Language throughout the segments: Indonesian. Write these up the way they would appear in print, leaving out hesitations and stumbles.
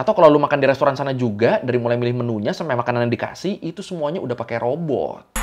Atau kalau lu makan di restoran sana juga, dari mulai milih menunya sampai makanan yang dikasih, itu semuanya udah pakai robot.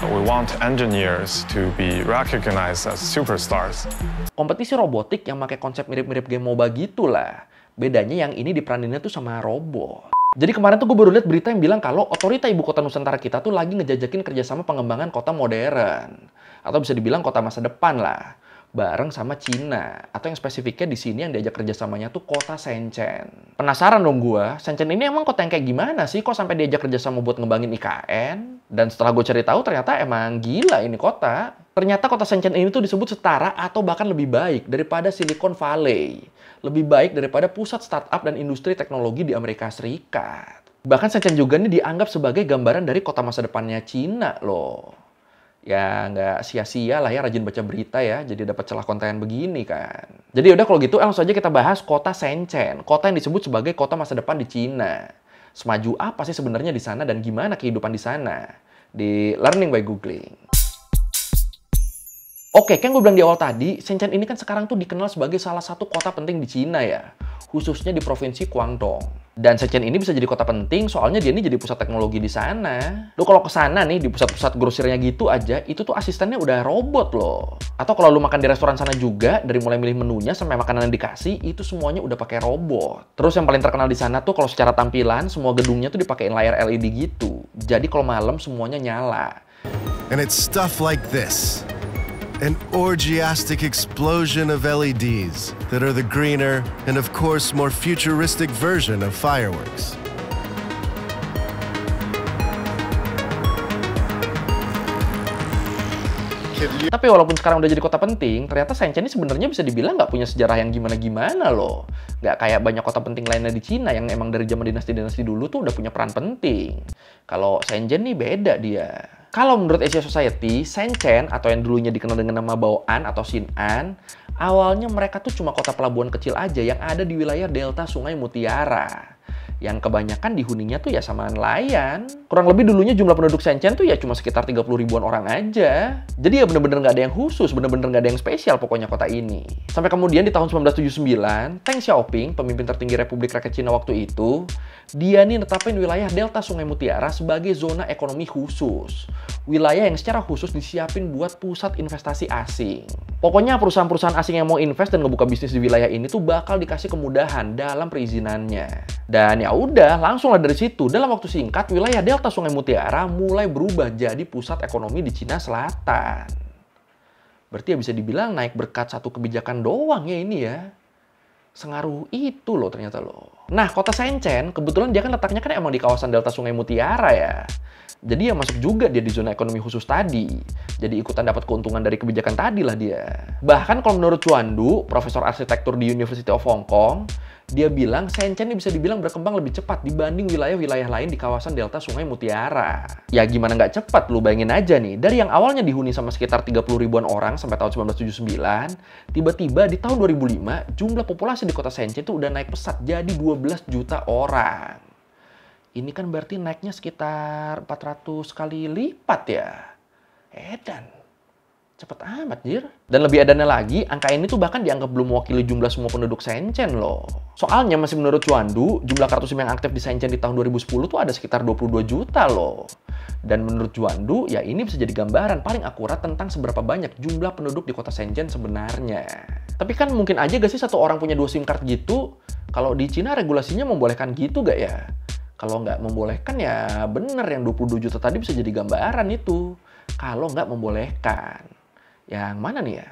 We want engineers to be recognized as superstars. Kompetisi robotik yang pakai konsep mirip-mirip game MOBA gitulah. Bedanya yang ini diperaninnya tuh sama robot. Jadi kemarin tuh gue baru lihat berita yang bilang kalau otorita ibu kota Nusantara kita tuh lagi ngejajakin kerjasama pengembangan kota modern. Atau bisa dibilang kota masa depan lah. Bareng sama Cina. Atau yang spesifiknya di sini yang diajak kerjasamanya tuh kota Shenzhen. Penasaran dong gue, Shenzhen ini emang kota yang kayak gimana sih? Kok sampai diajak kerjasama buat ngembangin IKN? Dan setelah gue cari tahu ternyata emang gila ini kota. Ternyata kota Shenzhen ini tuh disebut setara atau bahkan lebih baik daripada Silicon Valley. Lebih baik daripada pusat startup dan industri teknologi di Amerika Serikat. Bahkan Shenzhen juga nih dianggap sebagai gambaran dari kota masa depannya Cina loh. Ya nggak sia-sia lah ya rajin baca berita ya, jadi dapat celah konten begini kan. Jadi udah kalau gitu langsung aja kita bahas kota Shenzhen, kota yang disebut sebagai kota masa depan di Cina. Semaju apa sih sebenarnya di sana dan gimana kehidupan di sana? Di Learning by Googling. Oke, kan gue bilang di awal tadi, Shenzhen ini kan sekarang tuh dikenal sebagai salah satu kota penting di Cina ya. Khususnya di provinsi Guangdong. Dan Shenzhen ini bisa jadi kota penting soalnya dia ini jadi pusat teknologi di sana. Lo kalau ke sana nih di pusat-pusat grosirnya gitu aja, itu tuh asistennya udah robot loh. Atau kalau lu makan di restoran sana juga, dari mulai milih menunya sampai makanan yang dikasih, itu semuanya udah pakai robot. Terus yang paling terkenal di sana tuh kalau secara tampilan, semua gedungnya tuh dipakein layar LED gitu. Jadi kalau malam semuanya nyala. And it's stuff like this. An orgiastic explosion of LEDs that are the greener and of course more futuristic version of fireworks. Tapi walaupun sekarang udah jadi kota penting, ternyata Shenzhen ini sebenarnya bisa dibilang nggak punya sejarah yang gimana-gimana loh. Nggak kayak banyak kota penting lainnya di Cina yang emang dari zaman dinasti-dinasti dulu tuh udah punya peran penting. Kalau Shenzhen nih beda dia. Kalau menurut Asia Society, Shenzhen atau yang dulunya dikenal dengan nama Bao'an atau Xin'an, awalnya mereka tuh cuma kota pelabuhan kecil aja yang ada di wilayah delta Sungai Mutiara. Yang kebanyakan dihuninya tuh ya sama nelayan. Kurang lebih dulunya jumlah penduduk Shenzhen tuh ya cuma sekitar 30 ribuan orang aja. Jadi ya bener-bener nggak ada yang khusus, bener-bener nggak ada yang spesial pokoknya kota ini. Sampai kemudian di tahun 1979, Deng Xiaoping, pemimpin tertinggi Republik Rakyat Cina waktu itu, dia nih netapin wilayah delta Sungai Mutiara sebagai zona ekonomi khusus. Wilayah yang secara khusus disiapin buat pusat investasi asing. Pokoknya perusahaan-perusahaan asing yang mau invest dan ngebuka bisnis di wilayah ini tuh bakal dikasih kemudahan dalam perizinannya. Dan ya udah, langsung lah dari situ. Dalam waktu singkat, wilayah delta Sungai Mutiara mulai berubah jadi pusat ekonomi di Cina Selatan. Berarti ya bisa dibilang naik berkat satu kebijakan doang ya ini ya. Sengaruh itu loh ternyata loh. Nah, kota Shenzhen, kebetulan dia kan letaknya kan emang di kawasan delta Sungai Mutiara ya. Jadi ya masuk juga dia di zona ekonomi khusus tadi. Jadi ikutan dapat keuntungan dari kebijakan tadi lah dia. Bahkan kalau menurut Chuan Du, profesor arsitektur di University of Hong Kong, dia bilang Shenzhen ini bisa dibilang berkembang lebih cepat dibanding wilayah-wilayah lain di kawasan delta Sungai Mutiara. Ya gimana nggak cepat, lu bayangin aja nih. Dari yang awalnya dihuni sama sekitar 30 ribuan orang sampai tahun 1979, tiba-tiba di tahun 2005, jumlah populasi di kota Shenzhen itu udah naik pesat jadi 12 juta orang. Ini kan berarti naiknya sekitar 400 kali lipat ya. Edan. Cepet amat, Jir. Dan lebih edannya lagi, angka ini tuh bahkan dianggap belum mewakili jumlah semua penduduk Shenzhen loh. Soalnya masih menurut Chuan Du, jumlah kartu SIM yang aktif di Shenzhen di tahun 2010 tuh ada sekitar 22 juta loh. Dan menurut Chuan Du, ya ini bisa jadi gambaran paling akurat tentang seberapa banyak jumlah penduduk di kota Shenzhen sebenarnya. Tapi kan mungkin aja gak sih satu orang punya 2 SIM card gitu? Kalau di Cina regulasinya membolehkan gitu gak ya? Kalau nggak membolehkan ya bener yang 22 juta tadi bisa jadi gambaran itu. Kalau nggak membolehkan. Yang mana nih ya?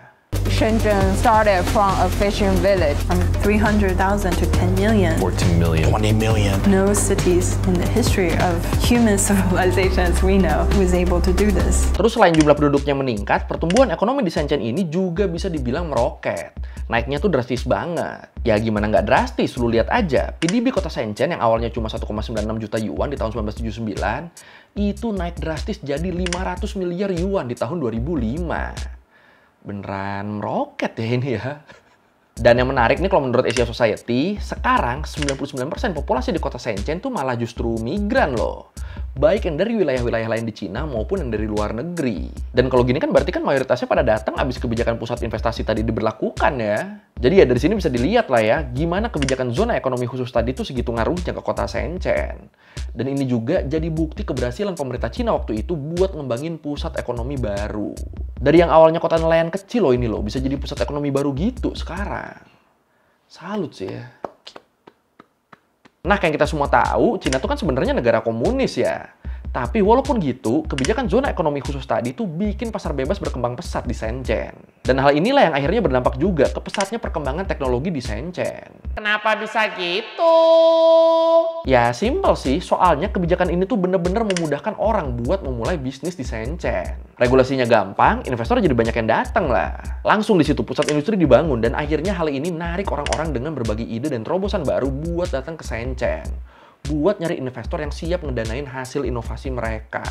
Shenzhen started from a fishing village from 300,000 to 10 million. 14 million. 20 million. No cities in the history of human civilization as we know was able to do this. Terus selain jumlah penduduknya meningkat, pertumbuhan ekonomi di Shenzhen ini juga bisa dibilang meroket. Naiknya tuh drastis banget. Ya gimana nggak drastis, lu lihat aja. PDB kota Shenzhen yang awalnya cuma 1,96 juta yuan di tahun 1979, itu naik drastis jadi 500 miliar yuan di tahun 2005. Beneran meroket ya ini ya. Dan yang menarik nih kalau menurut Asia Society, sekarang 99% populasi di kota Shenzhen tuh malah justru migran loh. Baik yang dari wilayah-wilayah lain di Cina maupun yang dari luar negeri. Dan kalau gini kan berarti kan mayoritasnya pada datang abis kebijakan pusat investasi tadi diberlakukan ya. Jadi ya dari sini bisa dilihat lah ya, gimana kebijakan zona ekonomi khusus tadi itu segitu ngaruhnya ke kota Shenzhen. Dan ini juga jadi bukti keberhasilan pemerintah Cina waktu itu buat ngembangin pusat ekonomi baru. Dari yang awalnya kota nelayan kecil loh ini loh, bisa jadi pusat ekonomi baru gitu sekarang. Salut sih ya. Nah, kayak kita semua tahu, Cina tuh kan sebenarnya negara komunis ya. Tapi walaupun gitu, kebijakan zona ekonomi khusus tadi tuh bikin pasar bebas berkembang pesat di Shenzhen. Dan hal inilah yang akhirnya berdampak juga ke pesatnya perkembangan teknologi di Shenzhen. Kenapa bisa gitu? Ya simpel sih, soalnya kebijakan ini tuh bener-bener memudahkan orang buat memulai bisnis di Shenzhen. Regulasinya gampang, investor jadi banyak yang datang lah. Langsung di situ pusat industri dibangun dan akhirnya hal ini narik orang-orang dengan berbagai ide dan terobosan baru buat datang ke Shenzhen. Buat nyari investor yang siap ngedanain hasil inovasi mereka.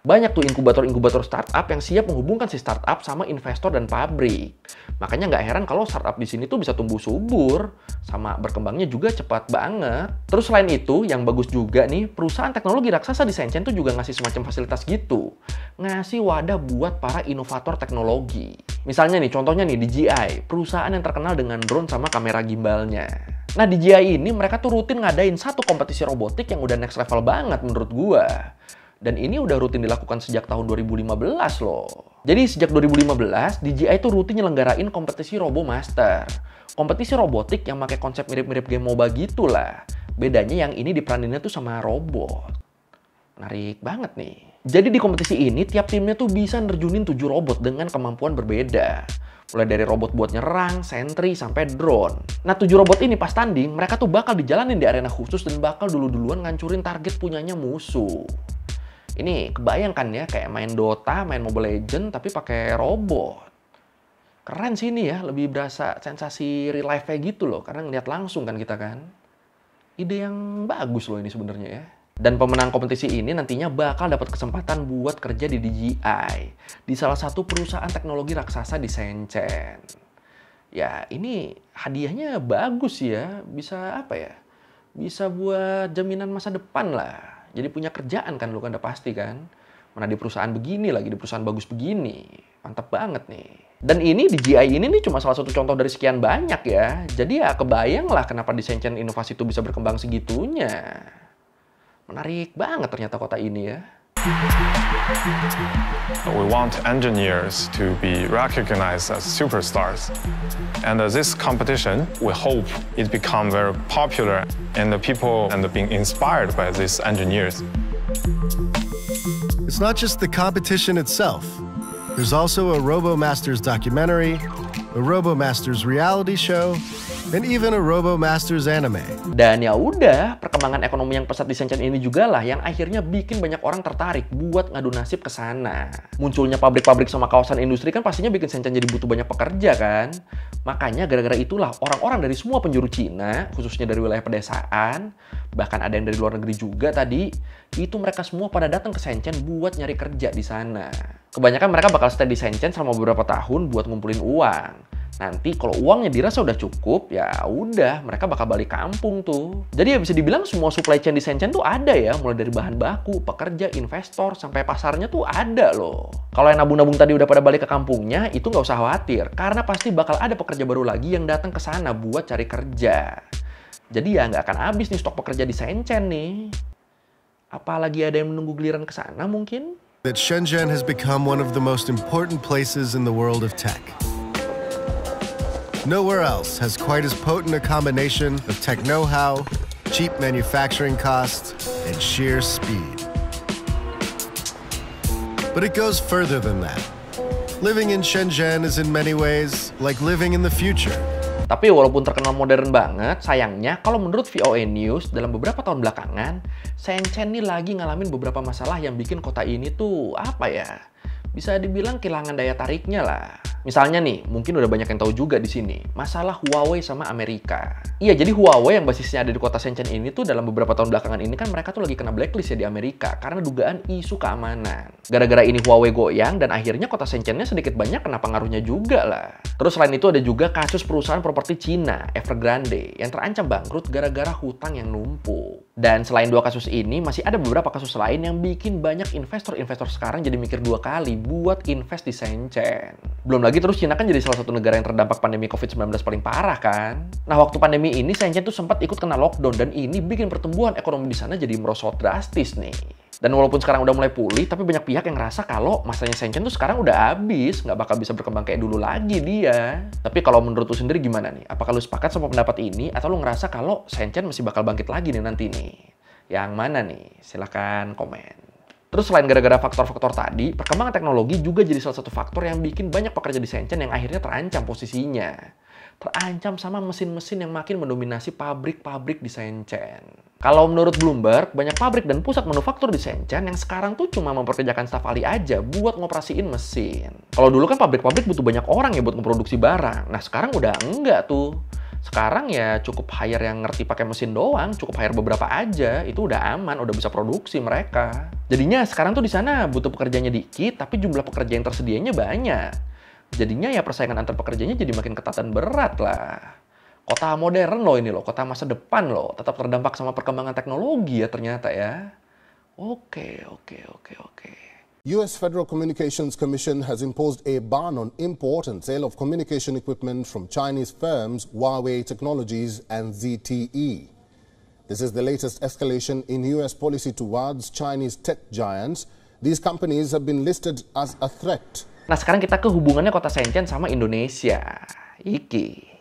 Banyak tuh inkubator-inkubator startup yang siap menghubungkan si startup sama investor dan pabrik. Makanya nggak heran kalau startup di sini tuh bisa tumbuh subur, sama berkembangnya juga cepat banget. Terus selain itu, yang bagus juga nih, perusahaan teknologi raksasa di Shenzhen tuh juga ngasih semacam fasilitas gitu. Ngasih wadah buat para inovator teknologi. Misalnya nih, contohnya nih DJI, perusahaan yang terkenal dengan drone sama kamera gimbalnya. Nah, di DJI ini mereka tuh rutin ngadain satu kompetisi robotik yang udah next level banget menurut gua. Dan ini udah rutin dilakukan sejak tahun 2015 loh. Jadi sejak 2015, DJI tuh rutin nyelenggarain kompetisi Robo Master. Kompetisi robotik yang pakai konsep mirip-mirip game MOBA gitu lah. Bedanya yang ini diperaninnya tuh sama robot. Menarik banget nih. Jadi di kompetisi ini, tiap timnya tuh bisa nerjunin 7 robot dengan kemampuan berbeda. Mulai dari robot buat nyerang, sentry, sampai drone. Nah, 7 robot ini pas tanding, mereka tuh bakal dijalanin di arena khusus dan bakal dulu-duluan ngancurin target punyanya musuh. Ini kebayangkan ya, kayak main Dota, main Mobile Legends, tapi pakai robot. Keren sih ini ya, lebih berasa sensasi real life kayak gitu loh, karena ngeliat langsung kan kita kan. Ide yang bagus loh ini sebenarnya ya. Dan pemenang kompetisi ini nantinya bakal dapat kesempatan buat kerja di DJI, di salah satu perusahaan teknologi raksasa di Shenzhen. Ya, ini hadiahnya bagus ya, bisa apa ya? Bisa buat jaminan masa depan lah. Jadi punya kerjaan kan lu kan udah pasti kan. Mana di perusahaan begini lagi, di perusahaan bagus begini. Mantap banget nih. Dan ini DJI ini nih cuma salah satu contoh dari sekian banyak ya. Jadi ya kebayang lah kenapa di Shenzhen inovasi itu bisa berkembang segitunya. Menarik banget ternyata kota ini ya. We want engineers to be recognized as superstars. And this competition, we hope it become very popular and the people and being inspired by these engineers. It's not just the competition itself. There's also a RoboMasters documentary, a RoboMasters reality show, and even a RoboMasters anime. Dan ya udah, perkembangan ekonomi yang pesat di Shenzhen ini juga lah yang akhirnya bikin banyak orang tertarik buat ngadu nasib ke sana. Munculnya pabrik-pabrik sama kawasan industri kan pastinya bikin Shenzhen jadi butuh banyak pekerja kan. Makanya gara-gara itulah orang-orang dari semua penjuru Cina, khususnya dari wilayah pedesaan, bahkan ada yang dari luar negeri juga tadi, itu mereka semua pada datang ke Shenzhen buat nyari kerja di sana. Kebanyakan mereka bakal stay di Shenzhen selama beberapa tahun buat ngumpulin uang. Nanti kalau uangnya dirasa udah cukup, ya udah mereka bakal balik kampung tuh. Jadi ya bisa dibilang semua supply chain di Shenzhen tuh ada ya, mulai dari bahan baku, pekerja, investor, sampai pasarnya tuh ada loh. Kalau yang nabung-nabung tadi udah pada balik ke kampungnya, itu nggak usah khawatir, karena pasti bakal ada pekerja baru lagi yang datang ke sana buat cari kerja. Jadi ya nggak akan habis nih stok pekerja di Shenzhen nih. Apalagi ada yang menunggu giliran ke sana mungkin? That Shenzhen has become one of the most important places in the world of tech. Nowhere else has quite as potent a combination of tech know-how, cheap manufacturing costs, and sheer speed. But it goes further than that. Living in Shenzhen is in many ways like living in the future. Tapi walaupun terkenal modern banget, sayangnya kalau menurut VOA News, dalam beberapa tahun belakangan, Shenzhen nih lagi ngalamin beberapa masalah yang bikin kota ini tuh, apa ya, bisa dibilang kehilangan daya tariknya lah. Misalnya nih, mungkin udah banyak yang tahu juga di sini, masalah Huawei sama Amerika. Iya, jadi Huawei yang basisnya ada di kota Shenzhen ini tuh dalam beberapa tahun belakangan ini kan mereka tuh lagi kena blacklist ya di Amerika karena dugaan isu keamanan. Gara-gara ini Huawei goyang dan akhirnya kota Shenzhen-nya sedikit banyak kena pengaruhnya juga lah. Terus selain itu ada juga kasus perusahaan properti Cina, Evergrande, yang terancam bangkrut gara-gara hutang yang numpuk. Dan selain dua kasus ini, masih ada beberapa kasus lain yang bikin banyak investor-investor sekarang jadi mikir dua kali buat invest di Shenzhen. Belum lagi terus Cina kan jadi salah satu negara yang terdampak pandemi COVID-19 paling parah kan. Nah, waktu pandemi ini Shenzhen tuh sempat ikut kena lockdown dan ini bikin pertumbuhan ekonomi di sana jadi merosot drastis nih. Dan walaupun sekarang udah mulai pulih, tapi banyak pihak yang ngerasa kalau masanya Shenzhen tuh sekarang udah habis, nggak bakal bisa berkembang kayak dulu lagi dia. Tapi kalau menurut lu sendiri gimana nih? Apakah lu sepakat sama pendapat ini, atau lu ngerasa kalau Shenzhen masih bakal bangkit lagi nih nanti nih? Yang mana nih? Silahkan komen. Terus selain gara-gara faktor-faktor tadi, perkembangan teknologi juga jadi salah satu faktor yang bikin banyak pekerja di Shenzhen yang akhirnya terancam posisinya. Terancam sama mesin-mesin yang makin mendominasi pabrik-pabrik di Shenzhen. Kalau menurut Bloomberg, banyak pabrik dan pusat manufaktur di Shenzhen yang sekarang tuh cuma memperkerjakan staf ahli aja buat ngoperasiin mesin. Kalau dulu kan pabrik-pabrik butuh banyak orang ya buat ngeproduksi barang. Nah sekarang udah enggak tuh. Sekarang ya cukup hire yang ngerti pakai mesin doang, cukup hire beberapa aja, itu udah aman, udah bisa produksi mereka. Jadinya sekarang tuh di sana butuh pekerjanya dikit, tapi jumlah pekerja yang tersedianya banyak. Jadinya ya persaingan antar pekerjanya jadi makin ketat dan berat lah. Kota modern loh ini loh, kota masa depan loh, tetap terdampak sama perkembangan teknologi ya ternyata ya. Oke. US Federal Communications Commission has imposed a ban on import and sale of communication equipment from Chinese firms Huawei Technologies and ZTE. This is the latest escalation in US policy towards Chinese tech giants. These companies have been listed as a threat. Nah sekarang kita ke hubungannya kota Shenzhen sama Indonesia. Iki.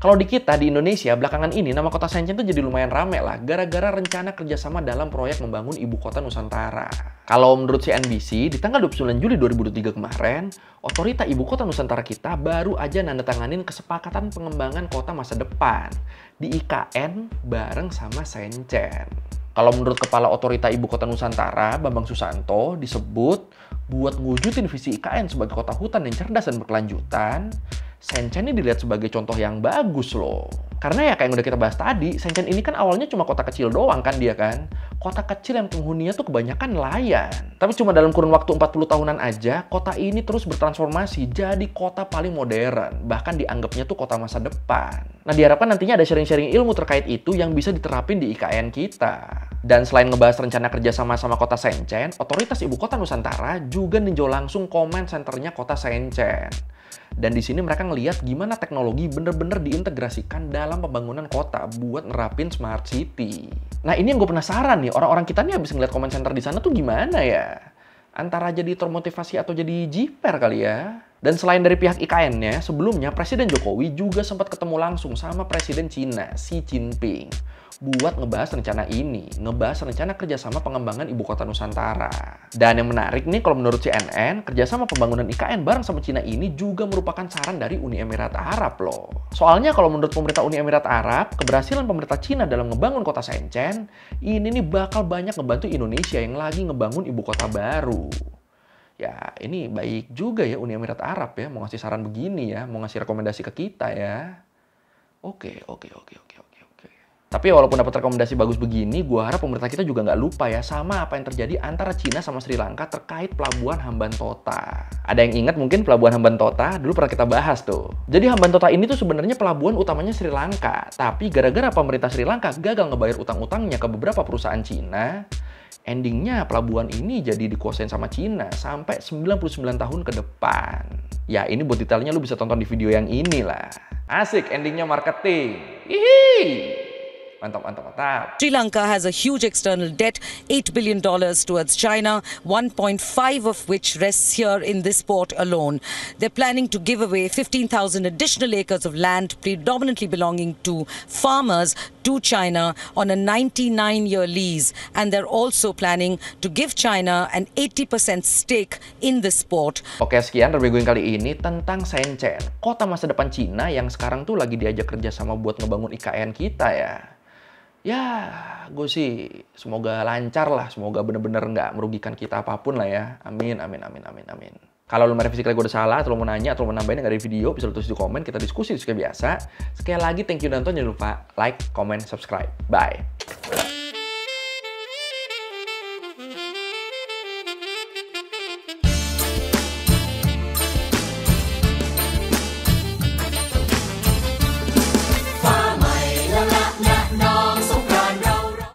Kalau di kita, di Indonesia, belakangan ini nama kota Shenzhen tuh jadi lumayan rame lah, gara-gara rencana kerjasama dalam proyek membangun ibu kota Nusantara. Kalau menurut CNBC, di tanggal 29 Juli 2023 kemarin, otorita ibu kota Nusantara kita baru aja nandatanganin kesepakatan pengembangan kota masa depan di IKN bareng sama Shenzhen. Kalau menurut Kepala Otorita Ibu Kota Nusantara, Bambang Susanto, disebut buat ngewujudin visi IKN sebagai kota hutan yang cerdas dan berkelanjutan, Shenzhen ini dilihat sebagai contoh yang bagus loh. Karena ya kayak yang udah kita bahas tadi, Shenzhen ini kan awalnya cuma kota kecil doang kan dia kan. Kota kecil yang penghuninya tuh kebanyakan nelayan. Tapi cuma dalam kurun waktu 40 tahunan aja, kota ini terus bertransformasi jadi kota paling modern. Bahkan dianggapnya tuh kota masa depan. Nah diharapkan nantinya ada sharing-sharing ilmu terkait itu yang bisa diterapin di IKN kita. Dan selain ngebahas rencana kerja sama kota Shenzhen, Otoritas Ibu Kota Nusantara juga ninjau langsung comment centernya kota Shenzhen. Dan di sini mereka ngelihat gimana teknologi bener-bener diintegrasikan dalam pembangunan kota buat nerapin smart city. Nah ini yang gue penasaran nih, orang-orang kita nih habis ngeliat comment center di sana tuh gimana ya? Antara jadi termotivasi atau jadi jiper kali ya? Dan selain dari pihak IKN-nya, sebelumnya Presiden Jokowi juga sempat ketemu langsung sama Presiden Cina, Xi Jinping, buat ngebahas rencana ini, ngebahas rencana kerjasama pengembangan Ibu Kota Nusantara. Dan yang menarik nih, kalau menurut CNN, kerjasama pembangunan IKN bareng sama Cina ini juga merupakan saran dari Uni Emirat Arab loh. Soalnya kalau menurut pemerintah Uni Emirat Arab, keberhasilan pemerintah Cina dalam ngebangun kota Shenzhen, ini nih bakal banyak ngebantu Indonesia yang lagi ngebangun ibu kota baru. Ya, ini baik juga ya Uni Emirat Arab ya, mau ngasih saran begini ya, mau ngasih rekomendasi ke kita ya. Oke. Tapi walaupun dapat rekomendasi bagus begini, gue harap pemerintah kita juga nggak lupa ya sama apa yang terjadi antara Cina sama Sri Lanka terkait pelabuhan Hambantota. Ada yang ingat mungkin pelabuhan Hambantota? Dulu pernah kita bahas tuh. Jadi Hambantota ini tuh sebenarnya pelabuhan utamanya Sri Lanka. Tapi gara-gara pemerintah Sri Lanka gagal ngebayar utang-utangnya ke beberapa perusahaan Cina, endingnya pelabuhan ini jadi dikuasain sama Cina sampai 99 tahun ke depan. Ya ini buat detailnya lu bisa tonton di video yang ini lah. Asik endingnya marketing. Hihi. Mantap. Sri Lanka has a huge external debt, $8 billion towards China, 1.5 of which rests here in this port alone. They're planning to give away 15,000 additional acres of land predominantly belonging to farmers to China on a 99-year lease. And they're also planning to give China an 80% stake in this port. Oke, sekian reviewing kali ini tentang Shenzhen, kota masa depan Cina yang sekarang tuh lagi diajak kerja sama buat ngebangun IKN kita ya. Ya, gue sih semoga lancar lah, semoga bener-bener nggak merugikan kita apapun lah ya. Amin. Kalau lu merevisi kali gue udah salah, atau lu mau nanya, atau lu mau nambahin yang ada di video, bisa lu tulis di komen, kita diskusi seperti biasa. Sekali lagi, thank you dan jangan lupa like, comment, subscribe. Bye.